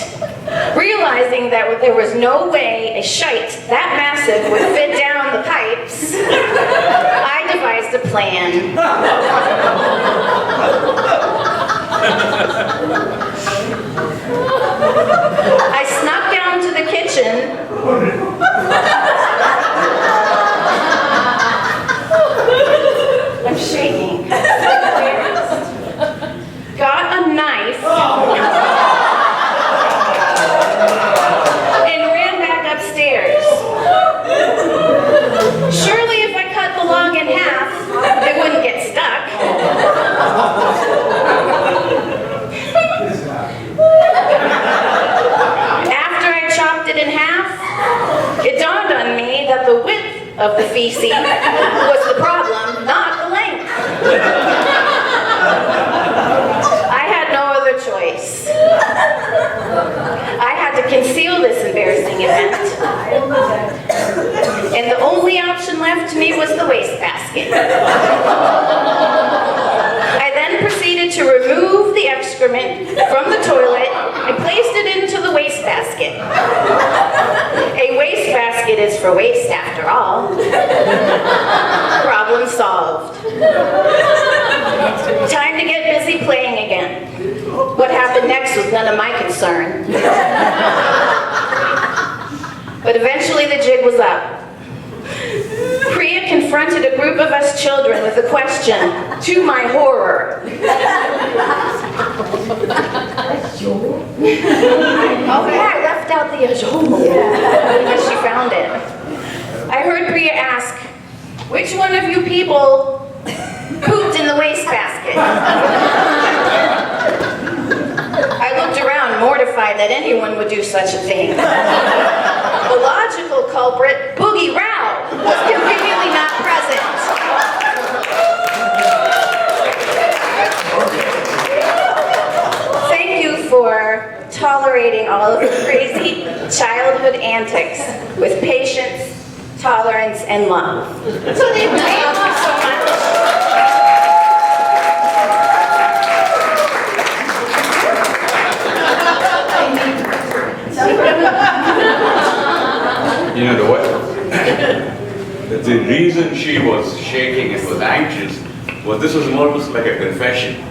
realizing that there was no way a shite that massive would fit down the pipes. I devised a plan. I snuck down to the kitchen. I'm shaking. Got a knife and ran back upstairs. Surely if I cut the log in half, it wouldn't get stuck. After I chopped it in half, it dawned on me that the width of the feces was the problem, not the length. I had no other choice. I had to conceal this embarrassing event. And the only option left to me was the wastebasket. I then proceeded to remove the excrement from the toilet and placed it into the wastebasket. A wastebasket is for waste after all. Problem solved. Time to get busy playing again. What happened next was none of my concern. But eventually the jig was up. Priya confronted a group of us children with a question, to my horror. Oh yeah, I left out the because she found it. I heard Priya ask, which one of you people pooped in the wastebasket? I looked around, mortified that anyone would do such a thing. The logical culprit, Boogie Rao, was conveniently not present. Thank you for tolerating all of the crazy childhood antics with patience, tolerance, and love. So thank you so much. You know what? The reason she was shaking and was anxious was this was almost like a confession.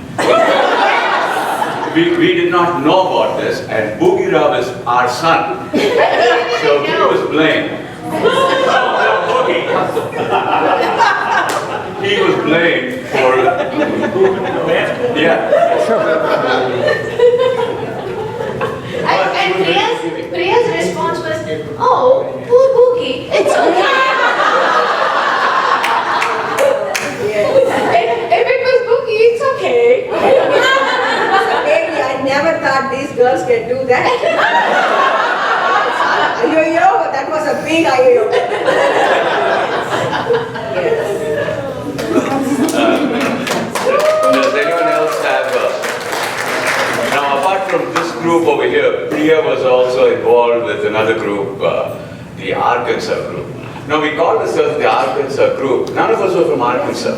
We did not know about this, and Boogie Rao is our son. So he was blamed. He was blamed for, yeah. And Priya's response was, oh, poor Boogie, it's okay. If it was Boogie, it's okay. Baby, I never thought these girls can do that. Ayo, that was a big ayo. Does anyone else have now apart from this group over here, Priya was also involved with another group, the Arkansas group. Now we called ourselves the Arkansas group. None of us were from Arkansas.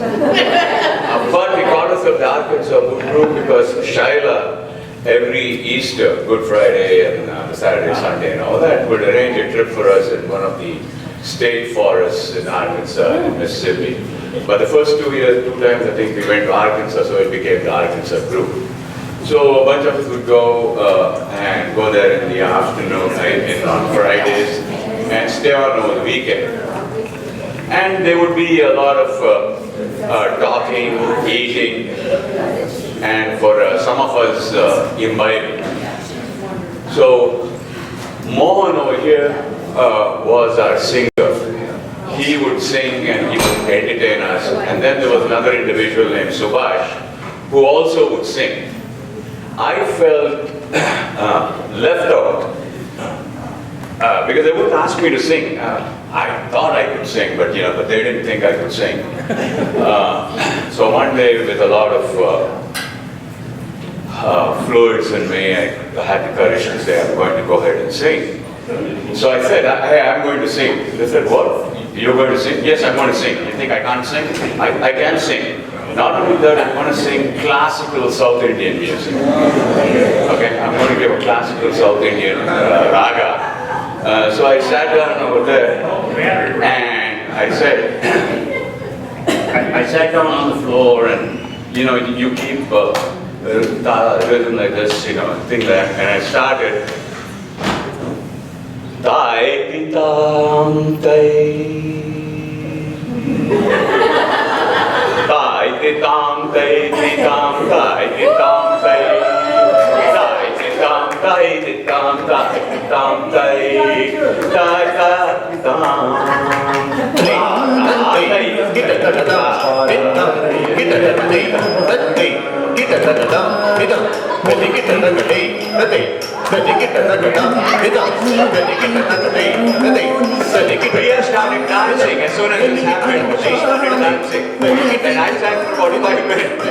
But we called ourselves the Arkansas group because Shaila, every Easter, Good Friday and Saturday, Sunday and all that, would arrange a trip for us in one of the state forests in Arkansas and Mississippi. But the first 2 times I think we went to Arkansas, so it became the Arkansas group. So a bunch of us would go and go there in the afternoon on Fridays and stay on over the weekend. And there would be a lot of talking, eating, and for some of us imbibing. So Mohan over here was our singer. He would sing and he would entertain us. And then there was another individual named Subhash who also would sing. I felt left out because they wouldn't ask me to sing. I thought I could sing, but but they didn't think I could sing. So one day, with a lot of fluids in me, I had the courage to say, I'm going to go ahead and sing. So I said, hey, I'm going to sing. They said, what? You're going to sing? Yes, I'm going to sing. You think I can't sing? I can sing. Not only that, I'm going to sing classical South Indian music. Okay, I'm going to give a classical South Indian raga. So I sat down over there and I said, I sat down on the floor and you keep rhythm like this, thing like that, and I started. Tai titam tai. Tai titam tai titam tai titam tai. Tai titam tai titam tai titam tai. Tai Priya started dancing as soon as this happened. She started dancing. And I sang for 45 minutes.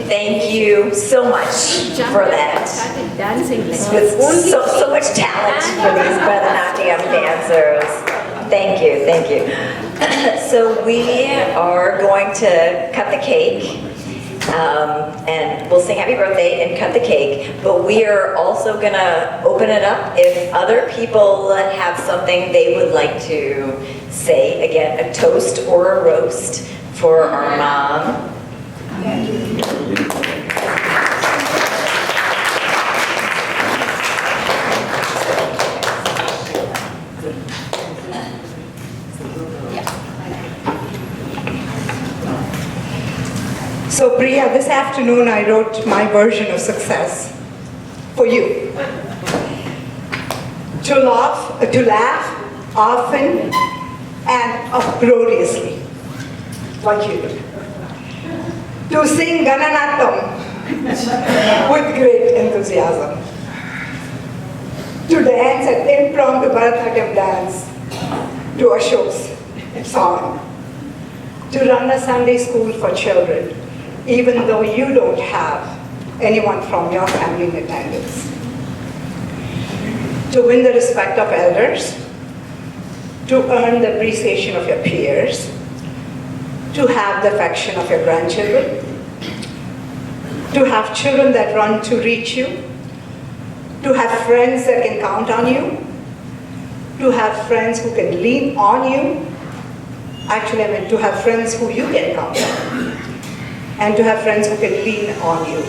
Thank you so much for that. With so much talent for these Bharatanatyam dancers. Thank you, thank you. So we are going to cut the cake. And we'll sing happy birthday and cut the cake, but we are also gonna open it up if other people have something they would like to say. Again, a toast or a roast for our mom. So Priya, this afternoon I wrote my version of success for you. To laugh often and uproariously, like you do. To sing Gananatam with great enthusiasm. To dance an impromptu Bharatanatyam dance to Ashok's song. To run a Sunday school for children, even though you don't have anyone from your family in attendance. To win the respect of elders, to earn the appreciation of your peers, to have the affection of your grandchildren, to have children that run to reach you, to have friends that can count on you, to have friends who can lean on you. Actually, I meant to have friends who you can count on, and to have friends who can lean on you.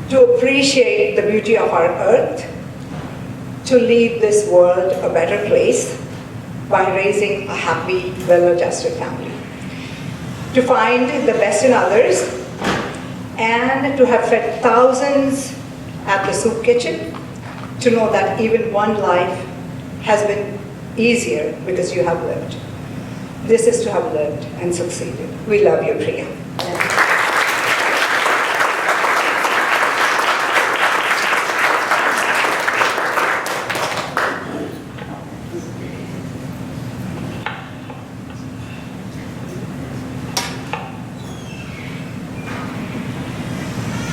To appreciate the beauty of our earth, to leave this world a better place by raising a happy, well-adjusted family. To find the best in others, and to have fed thousands at the soup kitchen, to know that even one life has been easier because you have lived. This is to have lived and succeeded. We love you, Priya.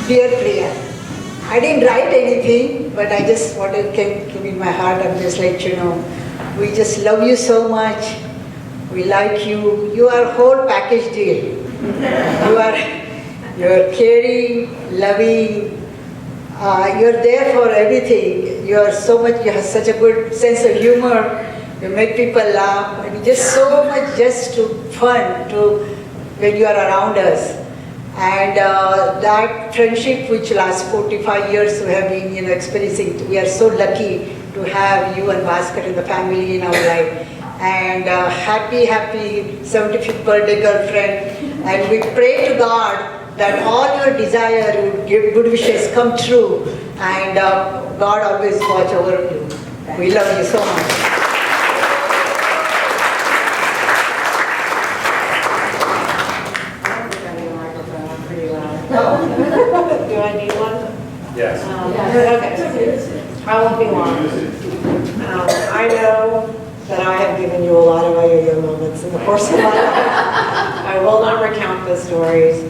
Dear Priya, I didn't write anything, but I just wanted came in my heart and just let you know, we just love you so much. We like you. You are whole package deal. You're caring, loving. You're there for everything. You have such a good sense of humor. You make people laugh. And just so much fun when you are around us. And that friendship which lasts 45 years we have been experiencing, we are so lucky to have you and Bhaskar in the family in our life. And happy 75th birthday, girlfriend. And we pray to God that all your desire, you give good wishes come true. And God always watch over you. We love you so much. Do I need one? Yes. Okay. I won't be long. I know that I have given you a lot of yo-yo moments in the course of my life. I will not recount the stories.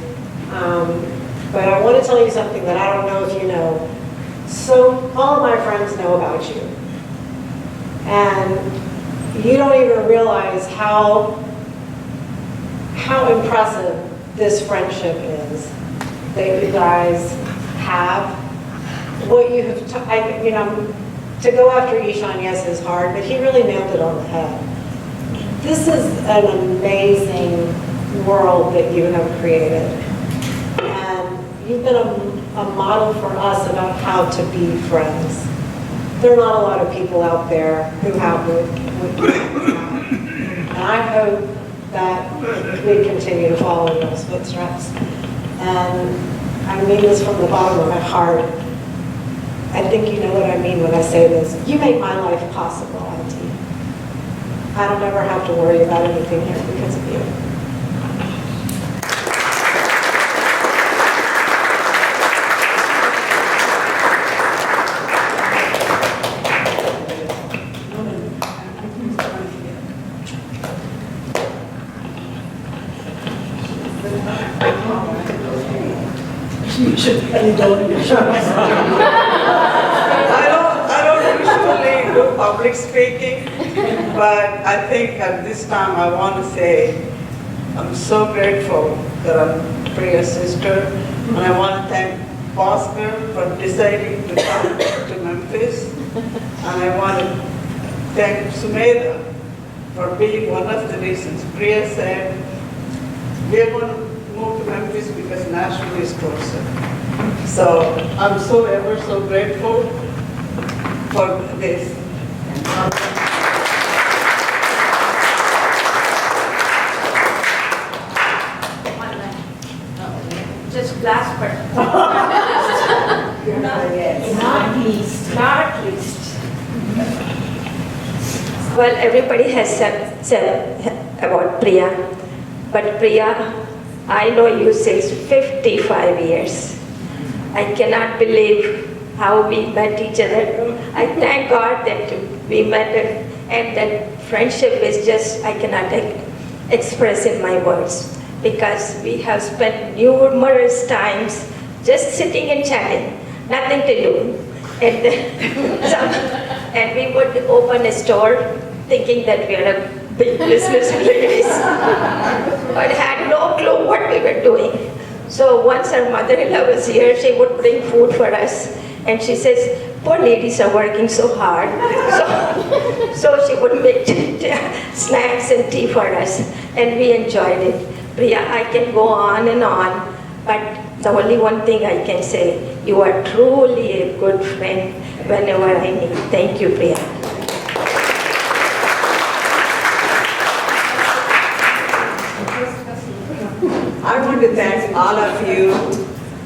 But I want to tell you something that I don't know if you know. So all of my friends know about you. And you don't even realize how impressive this friendship is that you guys have. What you have, to go after Ishan, yes, is hard, but he really nailed it on the head. This is an amazing world that you have created. And you've been a model for us about how to be friends. There are not a lot of people out there who have what you have. And I hope that we continue to follow in those footsteps. And I mean this from the bottom of my heart. I think you know what I mean when I say this. You make my life possible, Auntie. I don't ever have to worry about anything here because of you. I don't usually do public speaking, but I think at this time I want to say I'm so grateful that I'm Priya's sister, and I want to thank Bhaskar for deciding to come to Memphis, and I want to thank Sumedha for being one of the reasons. Priya said, we're going to move to Memphis because Nashville is closer. So I'm so ever so grateful for this. Just last part. Not least. Well, everybody has said about Priya, but Priya, I know you since 55 years. I cannot believe how we met each other. I thank God that we met, and that friendship is just, I cannot express in my words, because we have spent numerous times just sitting and chatting, nothing to do. And we would open a store thinking that we are a big business ladies, but had no clue what we were doing. So once our mother-in-law was here, she would bring food for us, and she says, poor ladies are working so hard. So she would make snacks and tea for us, and we enjoyed it. Priya, I can go on and on, but the only one thing I can say, you are truly a good friend whenever I need. Thank you, Priya. I want to thank all of you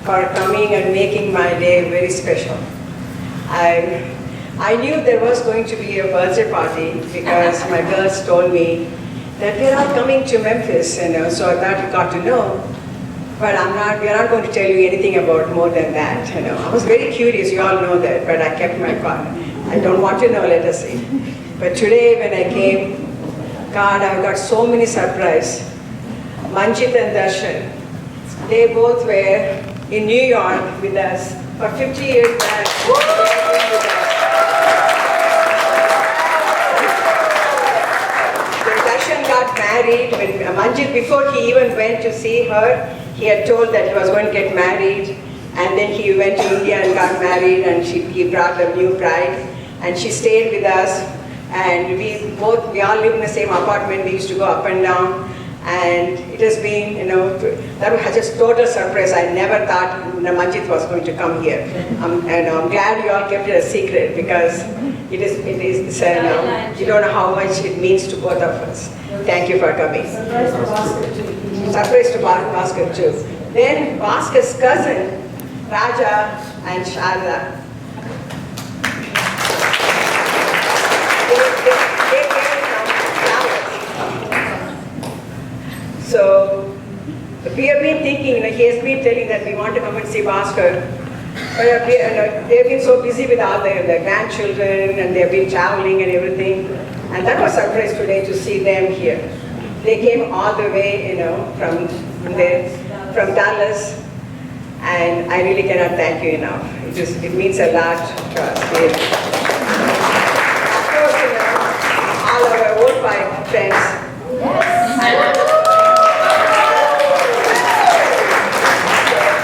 for coming and making my day very special. I knew there was going to be a birthday party because my girls told me that we're all coming to Memphis, so I thought you got to know. But we're not going to tell you anything about more than that, I was very curious, you all know that, but I kept my quiet. I don't want to know, let us see. But today when I came, God, I got so many surprises. Manjit and Darshan, they both were in New York with us for 50 years back. Darshan got married, when Manjit, before he even went to see her, he had told that he was going to get married. And then he went to India and got married, and he brought the new bride. And she stayed with us. And we all lived in the same apartment. We used to go up and down. And it has been, that was just total surprise. I never thought Manjit was going to come here. And I'm glad you all kept it a secret, because you don't know how much it means to both of us. Thank you for coming. Surprise to Bhaskar too. Then Bhaskar's cousin, Raja and Sharda. They came from flowers. So we have been thinking, he has been telling that we want to come and see Bhaskar. But they've been so busy with all their grandchildren, and they've been traveling and everything. And that was a surprise today to see them here. They came all the way, from Dallas. And I really cannot thank you enough. It means a lot to us. Really. Of course, all of our old friends.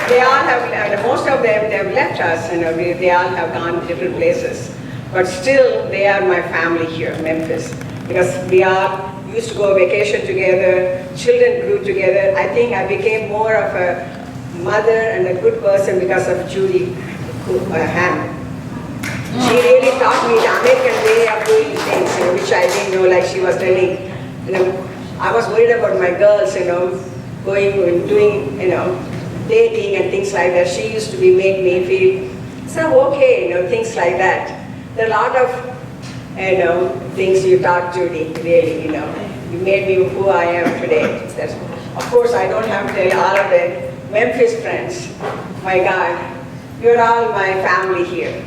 They all have, most of them, they have left us. They all have gone to different places. But still, they are my family here in Memphis. Because we all used to go vacation together, children grew together. I think I became more of a mother and a good person because of Judy Ham. She really taught me the American way of doing things, which I didn't know, like she was telling. I was worried about my girls, going and doing, dating and things like that. She used to make me feel, it's not okay, things like that. There are a lot of, things you taught Judy, really, You made me who I am today. Of course, I don't have to tell all of them. Memphis friends, my God, you're all my family here,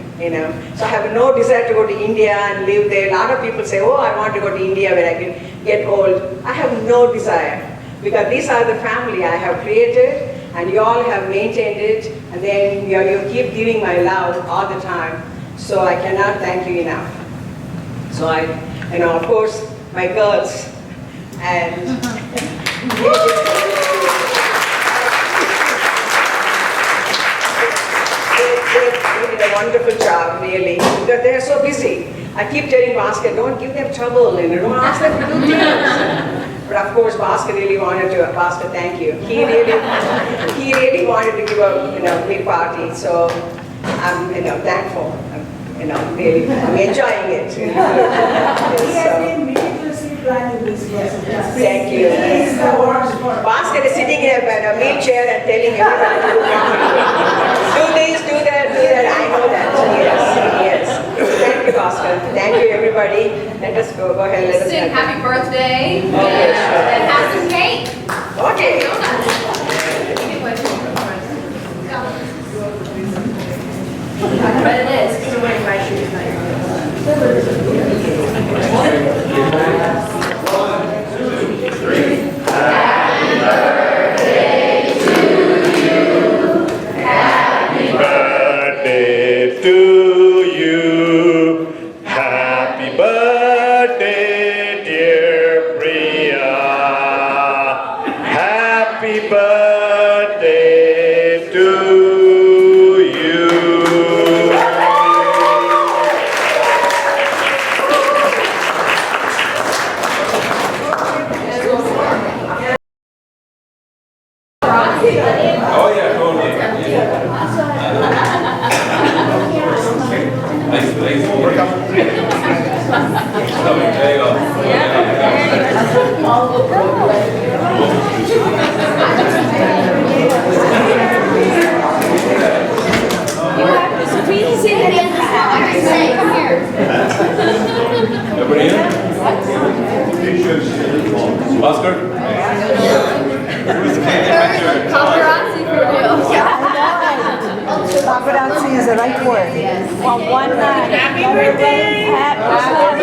So I have no desire to go to India and live there. A lot of people say, oh, I want to go to India when I can get old. I have no desire, because these are the family I have created, and you all have maintained it, and then you keep giving my love all the time. So I cannot thank you enough. So of course, my girls, and they did a wonderful job, really, because they are so busy. I keep telling Bhaskar, don't give them trouble, don't ask them to do things. But of course, Bhaskar really wanted to. Bhaskar, thank you. He really wanted to give a big party. So I'm thankful. Really, I'm enjoying it. He has been meticulously planning this. Thank you. He is the one for. Bhaskar is sitting in a wheelchair and telling everybody, do this, do that, do that. I know that. Yes. Thank you, Bhaskar. Thank you, everybody. Let us go. Go ahead. Let us Sing happy birthday. Okay, sure. And have some cake. Okay. But it is, because I'm wearing my shoes Birthday to you. Happy birthday, dear Priya. Happy birthday to you. Oh yeah, totally. There you go. Squeeze it in. I just say, come here. Everybody in? Bhaskar? Paparazzi for real. Paparazzi is the right word. Happy birthday. Happy